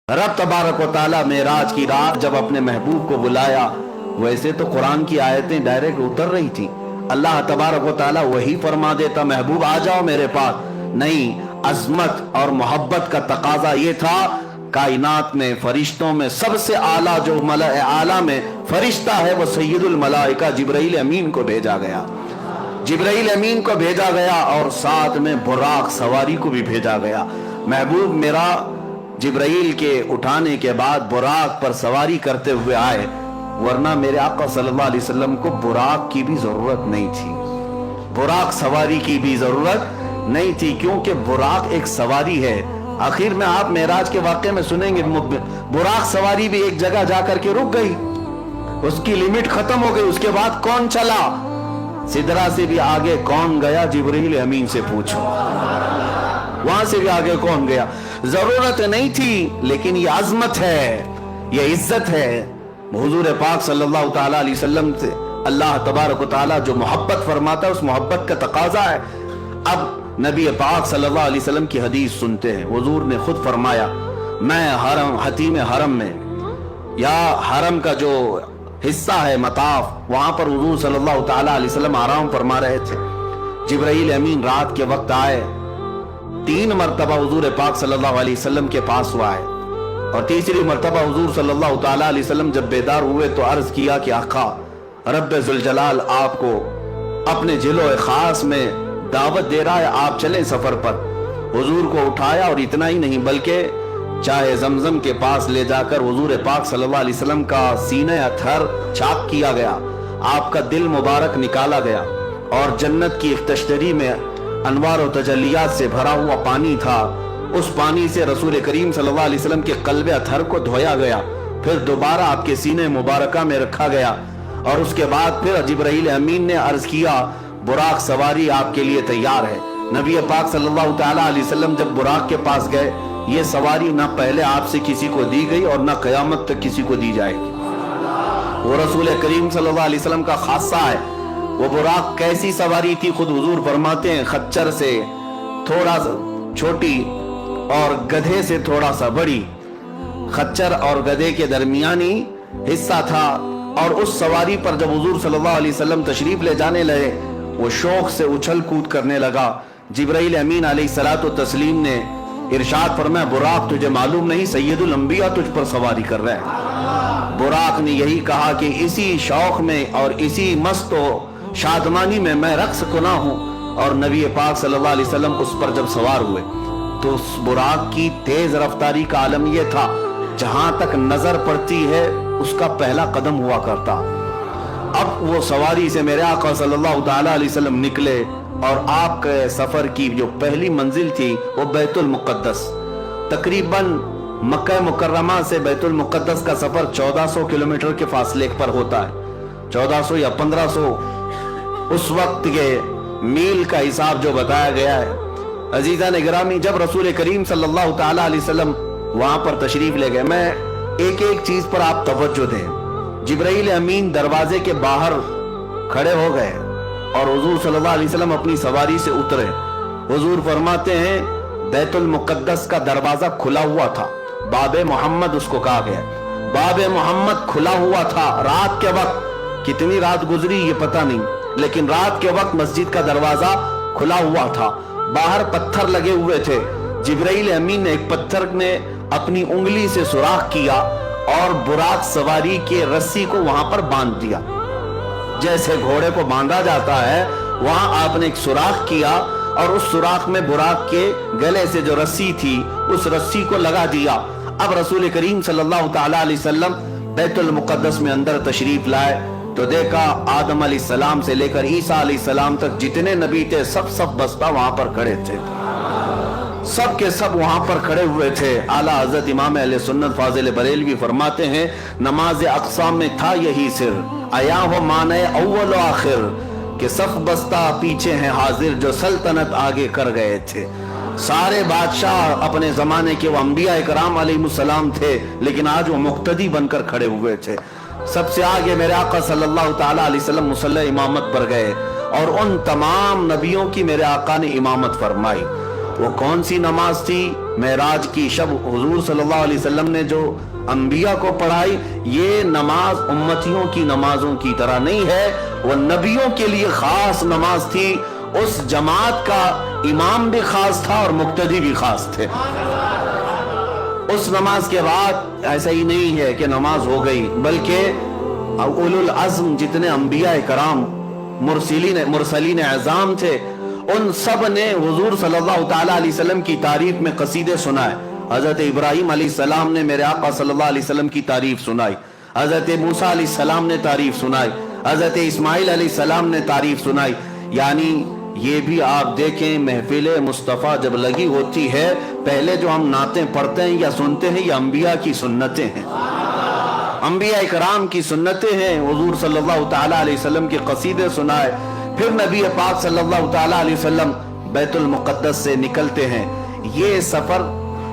رب تبارک و تعالیٰ معراج کی رات جب اپنے محبوب کو بلایا، ویسے تو قرآن کی آیتیں ڈائریکٹ اتر رہی تھی، اللہ تبارک و تعالیٰ وہی فرما دیتا محبوب آ جاؤ میرے پاس، نہیں، عظمت اور محبت کا تقاضا یہ تھا، کائنات میں فرشتوں میں سب سے اعلیٰ جو ملائے اعلیٰ میں فرشتہ ہے وہ سید الملائکہ جبرائیل امین کو بھیجا گیا، جبرائیل امین کو بھیجا گیا اور ساتھ میں براق سواری کو بھی بھیجا گیا۔ محبوب میرا جبرائیل کے اٹھانے کے بعد براق پر سواری کرتے ہوئے آئے، ورنہ میرے آقا صلی اللہ علیہ وسلم کو براق کی بھی ضرورت نہیں تھی، براق سواری کی بھی ضرورت نہیں تھی، کیونکہ براق ایک سواری ہے۔ آخر میں آپ معراج کے واقعے میں سنیں گے براق سواری بھی ایک جگہ جا کر کے رک گئی، اس کی لمٹ ختم ہو گئی، اس کے بعد کون چلا؟ سدرا سے بھی آگے کون گیا؟ جبرائیل امین سے پوچھو، وہاں سے بھی آگے کون گیا؟ ضرورت نہیں تھی، لیکن یہ عظمت ہے، یہ عزت ہے۔ حضور پاک صلی اللہ تعالیٰ علیہ وسلم سے اللہ تبارک و تعالیٰ جو محبت فرماتا ہے اس محبت کا تقاضا ہے۔ اب نبی پاک صلی اللہ علیہ وسلم کی حدیث سنتے ہیں، حضور نے خود فرمایا، میں حتیم حرم میں یا حرم کا جو حصہ ہے مطاف، وہاں پر حضور صلی اللہ تعالیٰ علیہ وسلم آرام فرما رہے تھے، جبرائیل امین رات کے وقت آئے، 3 مرتبہ حضور پاک صلی اللہ علیہ وسلم کے پاس وہ آئے، اور تیسری مرتبہ حضور صلی اللہ تعالیٰ علیہ وسلم جب بیدار ہوئے تو عرض کیا کہ آقا رب ذوالجلال آپ کو اپنے جلوہ خاص میں دعوت دے رہا ہے، آپ چلیں سفر پر۔ حضور کو اٹھایا اور اتنا ہی نہیں بلکہ چاہے زمزم کے پاس لے جا کر حضور پاک صلی اللہ علیہ وسلم کا سینہ اطہر چاک کیا گیا، آپ کا دل مبارک نکالا گیا، اور جنت کی ایک تشتری میں انوار و تجلیات سے بھرا ہوا پانی تھا، اس پانی سے رسول کریم صلی اللہ علیہ وسلم کے قلب اطہر کو دھویا گیا، پھر دوبارہ آپ کے سینے مبارکہ میں رکھا گیا، اور اس کے بعد پھر جبرائیل امین نے عرض کیا براق سواری آپ کے لیے تیار ہے۔ نبی پاک صلی اللہ تعالیٰ علیہ وسلم جب براق کے پاس گئے، یہ سواری نہ پہلے آپ سے کسی کو دی گئی اور نہ قیامت تک کسی کو دی جائے گی، وہ رسول کریم صلی اللہ علیہ وسلم کا خاصہ ہے۔ وہ براق کیسی سواری تھی؟ خود حضور فرماتے ہیں خچر سے تھوڑا سا چھوٹی اور گدھے سے تھوڑا سا بڑی، خچر اور گدھے کے درمیانی حصہ تھا، اور اس سواری پر جب حضور صلی اللہ علیہ وسلم تشریف لے جانے لگے، وہ شوق سے اچھل کود کرنے لگا۔ جبرائیل امین علیہ الصلوۃ والتسلیم نے ارشاد فرمایا براق تجھے معلوم نہیں سید الانبیاء تجھ پر سواری کر رہے ہیں؟ براق نے یہی کہا کہ اسی شوق میں اور اسی مست و شادمانی میں رقص کنا ہوں، اور نبی پاک صلی اللہ علیہ وسلم اس پر جب سوار ہوئے تو اس براق کی تیز رفتاری کا عالم یہ تھا، جہاں تک نظر پڑتی ہے اس کا پہلا قدم ہوا کرتا۔ اب وہ سواری سے میرے آقا صلی اللہ تعالیٰ علیہ وسلم نکلے، اور آپ کے سفر کی جو پہلی منزل تھی وہ بیت المقدس، تقریباً مکہ مکرمہ سے بیت المقدس کا سفر 1400 کلومیٹر کے فاصلے پر ہوتا ہے، 1400 یا 1500 اس وقت کے میل کا حساب جو بتایا گیا ہے۔ عزیزان گرامی، جب رسول کریم صلی اللہ تعالیٰ علیہ وسلم وہاں پر تشریف لے گئے، میں ایک ایک چیز پر آپ توجہ دیں۔ جبرائیل امین دروازے کے باہر کھڑے ہو گئے اور حضور صلی اللہ علیہ وسلم اپنی سواری سے اترے۔ حضور فرماتے ہیں بیت المقدس کا دروازہ کھلا ہوا تھا، باب محمد اس کو کہا گیا، باب محمد کھلا ہوا تھا۔ رات کے وقت، کتنی رات گزری یہ پتہ نہیں، لیکن رات کے وقت مسجد کا دروازہ کھلا ہوا تھا، باہر پتھر لگے ہوئے تھے۔ جبرائیل امین نے ایک پتھر میں اپنی انگلی سے سوراخ کیا اور براق سواری کے رسی کو وہاں پر باندھ دیا، جیسے گھوڑے کو باندھا جاتا ہے، وہاں آپ نے ایک سوراخ کیا، اور اس سوراخ میں براق کے گلے سے جو رسی تھی اس رسی کو لگا دیا۔ اب رسول کریم صلی اللہ تعالیٰ علیہ وسلم بیت المقدس میں اندر تشریف لائے تو دیکھا آدم علیہ السلام سے لے کر عیسیٰ علیہ السلام تک جتنے نبی تھے سب بستہ وہاں پر کھڑے تھے، سب کے سب وہاں پر کھڑے ہوئے تھے۔ اعلیٰ حضرت امام اہل سنت فاضل بریلوی فرماتے ہیں نماز اقصیٰ میں تھا یہی سر، آیا ہو معنی اول و آخر، کہ صف بستہ پیچھے ہیں حاضر جو سلطنت آگے کر گئے تھے۔ سارے بادشاہ اپنے زمانے کے وہ انبیاء کرام علیہ السلام تھے، لیکن آج وہ مقتدی بن کر کھڑے ہوئے تھے۔ سب سے آگے میرے آقا صلی اللہ تعالیٰ علیہ وسلم مصلی امامت پر گئے، اور ان تمام نبیوں کی میرے آقا نے امامت فرمائی۔ وہ کون سی نماز تھی؟ معراج کی شب حضور صلی اللہ علیہ وسلم نے جو انبیاء کو پڑھائی، یہ نماز امتیوں کی نمازوں کی طرح نہیں ہے، وہ نبیوں کے لیے خاص نماز تھی۔ اس جماعت کا امام بھی خاص تھا اور مقتدی بھی خاص تھے۔ اس نماز کے بعد ایسا ہی نہیں ہے کہ نماز ہو گئی، بلکہ اولو العزم جتنے انبیاء کرام مرسلین اعظام تھے، ان سب نے حضور صلی اللہ تعالیٰ علیہ وسلم کی تعریف میں قصیدے سنائے۔ حضرت ابراہیم علیہ السلام نے میرے آقا صلی اللہ علیہ وسلم کی تعریف سنائی، حضرت موسیٰ علیہ السلام نے تعریف سنائی، حضرت اسماعیل علیہ السلام نے تعریف سنائی۔ یعنی یہ بھی آپ دیکھیں، محفل مصطفیٰ جب لگی ہوتی ہے، پہلے جو ہم نعتیں پڑھتے ہیں یا سنتے ہیں، یہ انبیاء کی سنتیں ہیں، انبیاء کرام کی سنتیں ہیں۔ حضور صلی اللہ تعالیٰ علیہ وسلم کے قصیدے سنائے، پھر نبی پاک صلی اللہ تعالیٰ علیہ وسلم بیت المقدس سے نکلتے ہیں۔ یہ سفر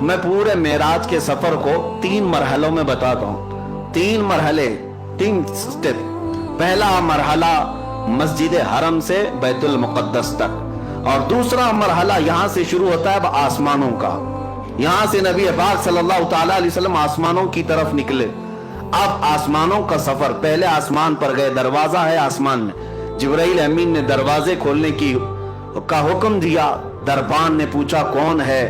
میں پورے معراج کے سفر کو 3 مرحلوں میں بتاتا ہوں، 3 مرحلے، 3 سٹیپ۔ پہلا مرحلہ مسجد حرم سے بیت المقدس تک، اور دوسرا مرحلہ یہاں سے شروع ہوتا ہے اب آسمانوں کا، یہاں سے نبی پاک صلی اللہ تعالیٰ علیہ وسلم آسمانوں کی طرف نکلے۔ اب آسمانوں کا سفر، پہلے آسمان پر گئے، دروازہ ہے آسمان میں، جبرائیل امین نے دروازے کھولنے کا حکم دیا۔ دربان نے پوچھا کون ہے؟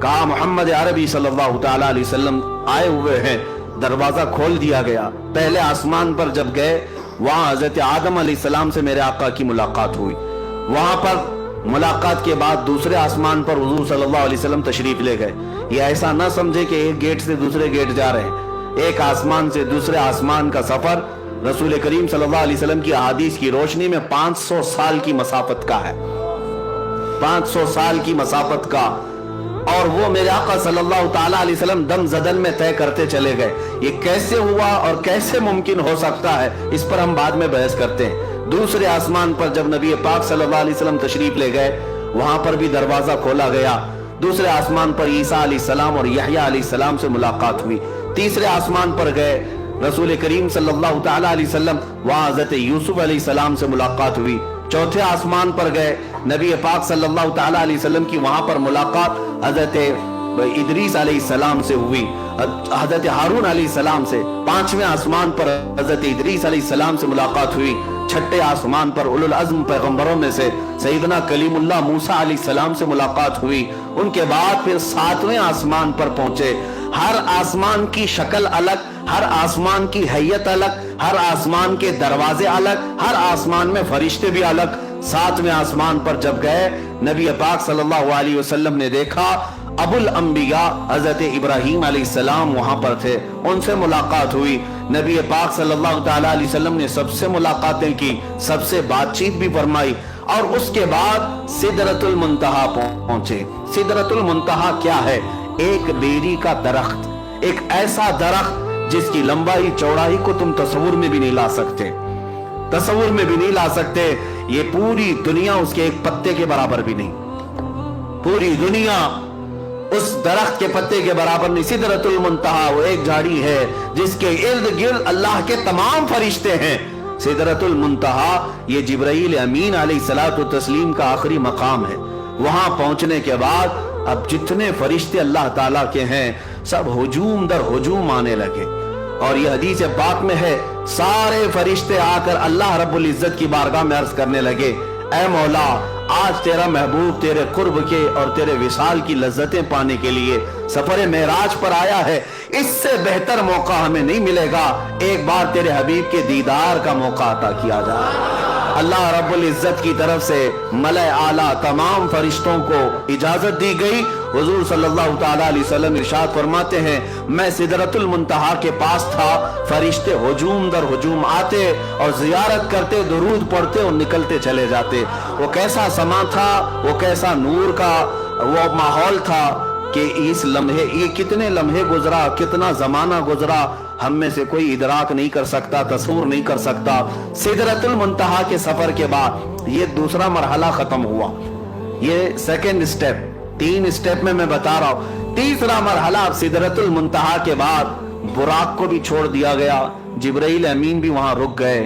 کہا محمد عربی صلی اللہ تعالیٰ علیہ وسلم آئے ہوئے ہیں۔ دروازہ کھول دیا گیا۔ پہلے آسمان پر جب گئے، وہاں حضرت آدم علیہ السلام سے میرے آقا کی ملاقات ہوئی۔ وہاں پر ملاقات کے بعد دوسرے آسمان پر حضور صلی اللہ علیہ وسلم تشریف لے گئے۔ یہ ایسا نہ سمجھے کہ ایک گیٹ سے دوسرے گیٹ جا رہے ہیں، ایک آسمان سے دوسرے آسمان کا سفر رسول کریم صلی اللہ علیہ وسلم کی احادیث کی روشنی میں 500 سال کی مسافت کا ہے، 500 سال کی مسافت کا، اور وہ میرے آقا صلی اللہ تعالیٰ علیہ وسلم دم زدن میں طے کرتے چلے گئے۔ یہ کیسے ہوا اور کیسے ممکن ہو سکتا ہے، اس پر ہم بعد میں بحث کرتے ہیں۔ دوسرے آسمان پر جب نبی پاک صلی اللہ علیہ وسلم تشریف لے گئے، وہاں پر بھی دروازہ کھولا گیا۔ دوسرے آسمان پر عیسیٰ علیہ السلام اور یحییٰ علیہ السلام سے ملاقات ہوئی۔ تیسرے آسمان پر گئے، رسول کریم صلی اللہ تعالیٰ علیہ وسلم، وہاں حضرت یوسف علیہ السلام سے ملاقات ہوئی۔ چوتھے آسمان پر گئے، نبی پاک صلی اللہ تعالیٰ علیہ وسلم کی وہاں پر ملاقات حضرت ادریس علیہ السلام سے ہوئی، حضرت ہارون علیہ السلام سے۔ پانچویں آسمان پر حضرت ادریس علیہ السلام سے ملاقات ہوئی۔ چھٹے آسمان پر اولو العزم پیغمبروں میں سے سیدنا کلیم اللہ موسیٰ علیہ السلام سے ملاقات ہوئی۔ ان کے بعد پھر 7ویں آسمان پر پہنچے۔ ہر آسمان کی شکل الگ، ہر آسمان کی حیت الگ، ہر آسمان کے دروازے الگ، ہر آسمان میں فرشتے بھی الگ۔ 7ویں آسمان پر جب گئے، نبی پاک صلی اللہ علیہ وسلم نے دیکھا ابو الانبیاء حضرت ابراہیم علیہ السلام وہاں پر تھے، ان سے ملاقات ہوئی۔ نبی پاک صلی اللہ تعالیٰ علیہ وسلم نے سب سے ملاقاتیں کی، سب سے بات چیت بھی فرمائی، اور اس کے بعد سدرۃ المنتہا پہنچے۔ سدرۃ المنتہا کیا ہے؟ ایک بیری کا درخت، ایک ایسا درخت جس کی لمبائی چوڑائی کو تم تصور میں بھی نہیں لا سکتے، تصور میں بھی نہیں لا سکتے۔ یہ پوری دنیا اس کے ایک پتے کے برابر بھی نہیں، پوری دنیا اس درخت کے پتے کے برابر نہیں۔ سدرۃ المنتہا وہ ایک جھاڑی ہے جس کے ارد گرد اللہ کے تمام فرشتے ہیں۔ سدرۃ المنتہا یہ جبرائیل امین علیہ الصلوۃ والتسلیم کا آخری مقام ہے۔ وہاں پہنچنے کے بعد اب جتنے فرشتے اللہ تعالیٰ کے ہیں سب ہجوم در ہجوم آنے لگے، اور یہ حدیث پاک میں ہے، سارے فرشتے آ کر اللہ رب العزت کی بارگاہ میں عرض کرنے لگے، اے مولا، آج تیرا محبوب تیرے قرب کے اور تیرے وصال کی لذتیں پانے کے لیے سفر معراج پر آیا ہے، اس سے بہتر موقع ہمیں نہیں ملے گا، ایک بار تیرے حبیب کے دیدار کا موقع عطا کیا جائے۔ اللہ رب العزت کی طرف سے ملائے اعلیٰ تمام فرشتوں کو اجازت دی گئی۔ حضور صلی اللہ تعالیٰ علیہ وسلم ارشاد فرماتے ہیں، میں سدرۃ المنتہا کے پاس تھا، فرشتے ہجوم در ہجوم آتے اور زیارت کرتے، درود پڑھتے اور نکلتے چلے جاتے۔ وہ کیسا سما تھا، وہ کیسا نور کا وہ ماحول تھا کہ اس لمحے، یہ کتنے لمحے گزرا، کتنا زمانہ گزرا، ہم میں سے کوئی ادراک نہیں کر سکتا، تصور نہیں کر سکتا۔ سدرۃ المنتہا کے سفر کے بعد یہ دوسرا مرحلہ ختم ہوا، یہ سیکنڈ سٹیپ، 3 سٹیپ میں بتا رہا ہوں۔ تیسرا مرحلہ اب سدرۃ المنتہا کے بعد براق کو بھی چھوڑ دیا گیا، جبرائیل امین بھی وہاں رک گئے،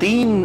3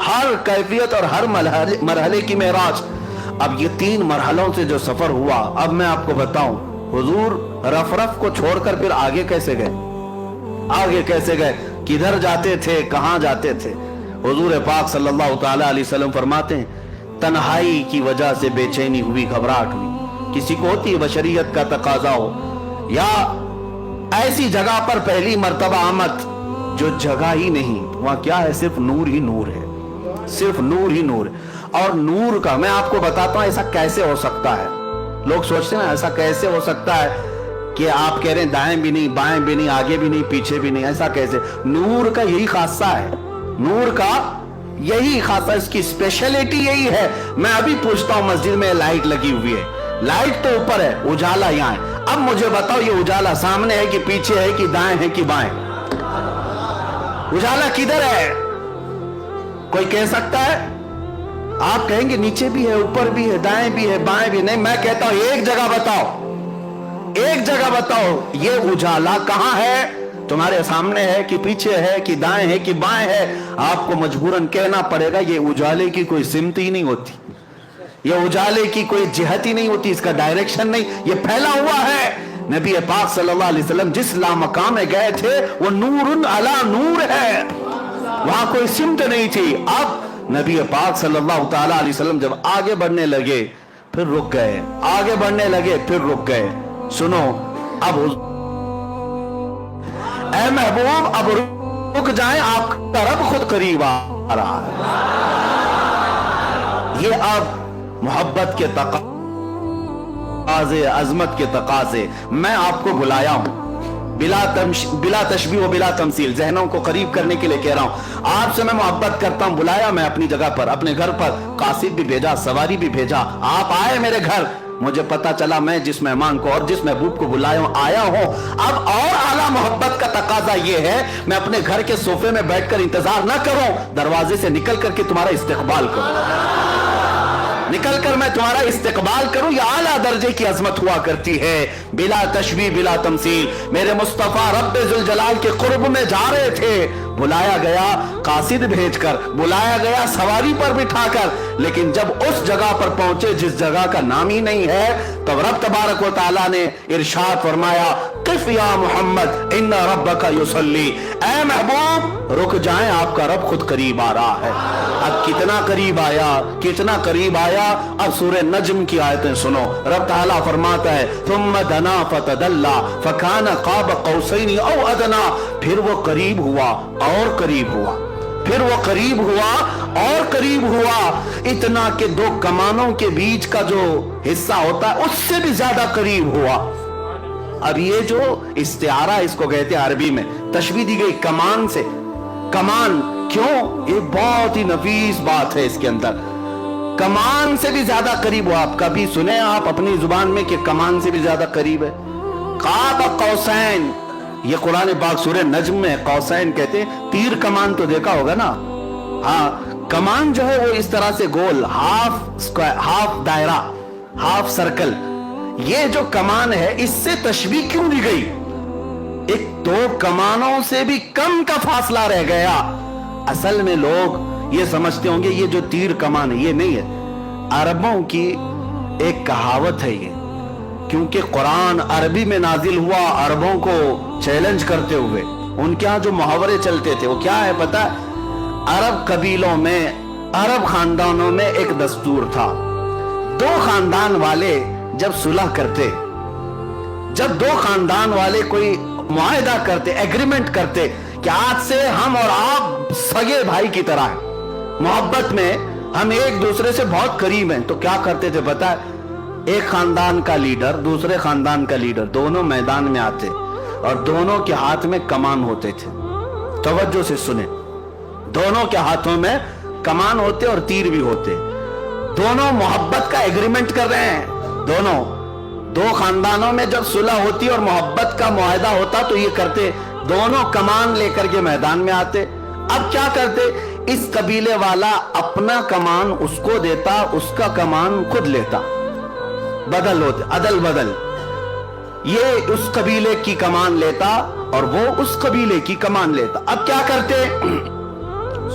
ہر کیفیت اور ہر مرحلے کی معراج. اب یہ 3 مرحلوں سے جو سفر ہوا، اب میں آپ کو بتاؤں حضور رف رف کو چھوڑ کر پھر آگے کیسے گئے؟ آگے کیسے گئے؟ کدھر جاتے تھے؟ کہاں جاتے تھے؟ حضور پاک صلی اللہ تعالی علیہ وسلم فرماتے ہیں تنہائی کی وجہ سے بے چینی ہوئی، گھبراہٹ ہوئی. کسی کو ہوتی ہے بشریت کا تقاضا ہو، یا ایسی جگہ پر پہلی مرتبہ آمد جو جگہ ہی نہیں، وہاں کیا ہے؟ صرف نور ہی نور ہے، صرف نور ہی نور ہے. اور نور کا میں آپ کو بتاتا ہوں ایسا کیسے ہو سکتا ہے. لوگ سوچتے ہیں ایسا کیسے ہو سکتا ہے کہ آپ کہہ رہے ہیں دائیں بھی نہیں بائیں بھی نہیں آگے بھی نہیں پیچھے بھی نہیں، ایسا کیسے؟ نور کا یہی خاصہ ہے، نور کا یہی خاصہ، اس کی اسپیشلٹی یہی ہے. میں ابھی پوچھتا ہوں مسجد میں لائٹ لگی ہوئی ہے، لائٹ تو اوپر ہے، اجالا یہاں ہے. اب مجھے بتاؤ یہ اجالا سامنے ہے کہ پیچھے ہے کہ دائیں ہے کہ بائیں؟ اجالا کدھر ہے؟ کوئی کہہ سکتا ہے؟ آپ کہیں گے نیچے بھی ہے، اوپر بھی ہے، دائیں بھی ہے، بائیں بھی. نہیں، میں کہتا ہوں ایک جگہ بتاؤ، ایک جگہ بتاؤ یہ اجالا کہاں ہے؟ تمہارے سامنے ہے کہ پیچھے ہے کہ دائیں ہے کہ بائیں ہے؟ آپ کو مجبوراً کہنا پڑے گا یہ اجالے کی کوئی سمت ہی نہیں ہوتی، یہ اجالے کی کوئی جہت ہی نہیں ہوتی، اس کا ڈائریکشن نہیں، یہ پھیلا ہوا ہے. نبی پاک صلی اللہ علیہ وسلم جس لامقام میں گئے تھے وہ نور علی نور ہے، وہاں کوئی سمت نہیں تھی. اب نبی پاک صلی اللہ تعالی علیہ وسلم جب آگے بڑھنے لگے پھر رک گئے، آگے بڑھنے لگے پھر رک گئے. سنو اب اے محبوب اب رک جائیں، آپ کا رب خود قریب آ رہا ہے. یہ اب محبت کے تقاضے، عظمت کے تقاضے، میں آپ کو بلایا ہوں بلا تشبیہ و بلا تمثیل، ذہنوں کو قریب کرنے کے لیے کہہ رہا ہوں. آپ سے میں محبت کرتا ہوں، بلایا میں اپنی جگہ پر، اپنے گھر پر، قاصد بھی بھیجا، سواری بھی بھیجا، آپ آئے میرے گھر. مجھے پتا چلا میں جس مہمان کو اور جس محبوب کو بلایا ہوں آیا ہوں. اب اور اعلیٰ محبت کا تقاضا یہ ہے میں اپنے گھر کے صوفے میں بیٹھ کر انتظار نہ کروں، دروازے سے نکل کر کے تمہارا استقبال کروں، نکل کر میں تمہارا استقبال کروں. یہ اعلیٰ درجے کی عظمت ہوا کرتی ہے، بلا تشبیہ بلا تمثیل. میرے مصطفیٰ رب ذوالجلال کے قرب میں جا رہے تھے، بلایا گیا قاصد بھیج کر، بلایا گیا سواری پر بٹھا کر، لیکن جب اس جگہ پر پہنچے جس جگہ کا نام ہی نہیں ہے تو رب تبارک و تعالیٰ نے ارشاد فرمایا قف یا محمد ان ربک یصلی، اے محبوب رک جائیں، آپ کا رب خود قریب آ رہا ہے. اب کتنا قریب آیا، کتنا قریب آیا. اب سورہ نجم کی آیتیں سنو، رب تعالیٰ فرماتا ہے ثم دنا فتدلا فکان قاب قوسین او ادنا، پھر وہ قریب ہوا اور قریب ہوا، پھر وہ قریب ہوا اور قریب ہوا، اتنا کہ 2 کمانوں کے بیچ کا جو حصہ ہوتا ہے اس سے بھی زیادہ قریب ہوا. اب یہ جو استعارہ اس کو کہتے ہیں عربی میں، تشبیہ دی گئی کمان سے. کمان کیوں؟ یہ بہت ہی نفیس بات ہے اس کے اندر. کمان سے بھی زیادہ قریب ہو. آپ کبھی سنے آپ اپنی زبان میں کہ کمان سے بھی زیادہ قریب ہے؟ قاب قوسین، یہ قرآن پاک سورہ نجم میں قوسین کہتے ہیں. تیر کمان تو دیکھا ہوگا نا، ہاں کمان جو ہے وہ اس طرح سے گول، ہاف دائرہ، ہاف سرکل. یہ جو کمان ہے اس سے تشبیہ کیوں دی گئی؟ ایک 2 کمانوں سے بھی کم کا فاصلہ رہ گیا. اصل میں لوگ یہ سمجھتے ہوں گے یہ جو تیر کمان ہے یہ نہیں ہے، عربوں کی ایک کہاوت ہے یہ، کیونکہ قرآن عربی میں نازل ہوا عربوں کو چیلنج کرتے ہوئے. ان کے ہاں جو محاورے چلتے تھے وہ کیا ہے پتا ہے؟ عرب قبیلوں میں، عرب خاندانوں میں ایک دستور تھا، 2 خاندان والے جب صلح کرتے، جب 2 خاندان والے کوئی معاہدہ کرتے، ایگریمنٹ کرتے کہ آج سے ہم اور آپ سگے بھائی کی طرح ہیں، محبت میں ہم ایک دوسرے سے بہت قریب ہیں، تو کیا کرتے تھے پتا ہے؟ ایک خاندان کا لیڈر دوسرے خاندان کا لیڈر دونوں میدان میں آتے اور دونوں کے ہاتھ میں کمان ہوتے تھے. توجہ سے سنیں، دونوں کے ہاتھوں میں کمان ہوتے اور تیر بھی ہوتے. دونوں محبت کا ایگریمنٹ کر رہے ہیں. دونوں 2 خاندانوں میں جب صلح ہوتی اور محبت کا معاہدہ ہوتا تو یہ کرتے، دونوں کمان لے کر کے میدان میں آتے. اب کیا کرتے؟ اس قبیلے والا اپنا کمان اس کو دیتا، اس کا کمان خود لیتا، بدل ہوتے، عدل بدل. یہ اس قبیلے کی کمان لیتا اور وہ اس قبیلے کی کمان لیتا. اب کیا کرتے؟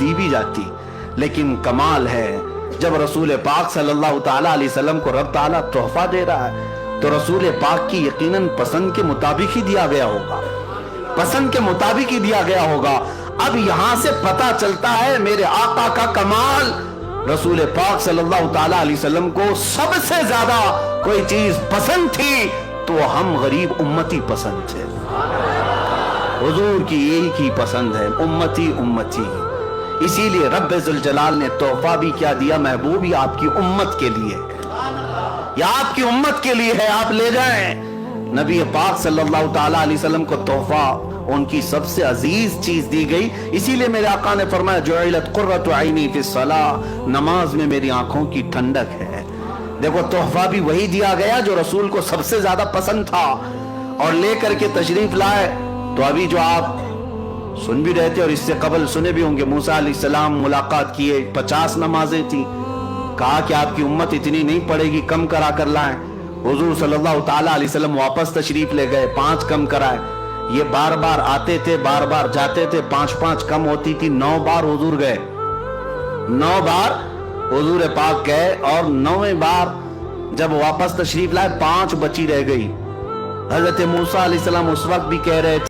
دی بھی جاتی. لیکن کمال ہے جب رسول پاک صلی اللہ تعالیٰ علیہ وسلم کو رب تعالیٰ تحفہ دے رہا ہے تو رسول پاک کی یقیناً پسند کے مطابق ہی دیا گیا ہوگا، پسند کے مطابق ہی دیا گیا ہوگا. اب یہاں سے پتہ چلتا ہے میرے آقا کا کمال. رسول پاک صلی اللہ تعالیٰ علیہ وسلم کو سب سے زیادہ کوئی چیز پسند تھی تو ہم غریب امتی پسند تھے. حضور کی یہی کی پسند ہے، امتی امتی. اسی لیے رب ذوالجلال نے تحفہ بھی کیا دیا، محبوب یہ آپ کی امت کے لیے، یا آپ کی امت کے لیے ہے، آپ لے جائیں. نبی پاک صلی اللہ تعالیٰ علیہ وسلم کو تحفہ ان کی سب سے عزیز چیز دی گئی. اسی لیے میرے آقا نے فرمایا جعلت قرۃ عینی فی الصلاۃ، نماز میں میری آنکھوں کی ٹھنڈک ہے. دیکھو تحفہ بھی وہی دیا گیا جو رسول کو سب سے زیادہ پسند تھا اور لے کر کے تشریف لائے. تو ابھی جو آپ سن بھی رہے تھے اور اس سے قبل سنے بھی ہوں گے، موسیٰ علیہ السلام ملاقات کیے، 50 نمازیں تھیں. کہا کہ آپ کی امت اتنی نہیں پڑے گی، کم کرا کر لائیں. حضور صلی اللہ تعالیٰ علیہ وسلم واپس تشریف لے گئے، 5 کم کرائے. یہ بار بار آتے تھے، بار بار جاتے تھے، 5 کم ہوتی تھی. 9 بار حضور گئے، 9 بار حضور پاک گئے اور 9ویں بار جب واپس تشریف لائے 5 بچی رہ گئی. حضرت موسیٰ علیہ السلام اس وقت بھی کہہ رہے تھے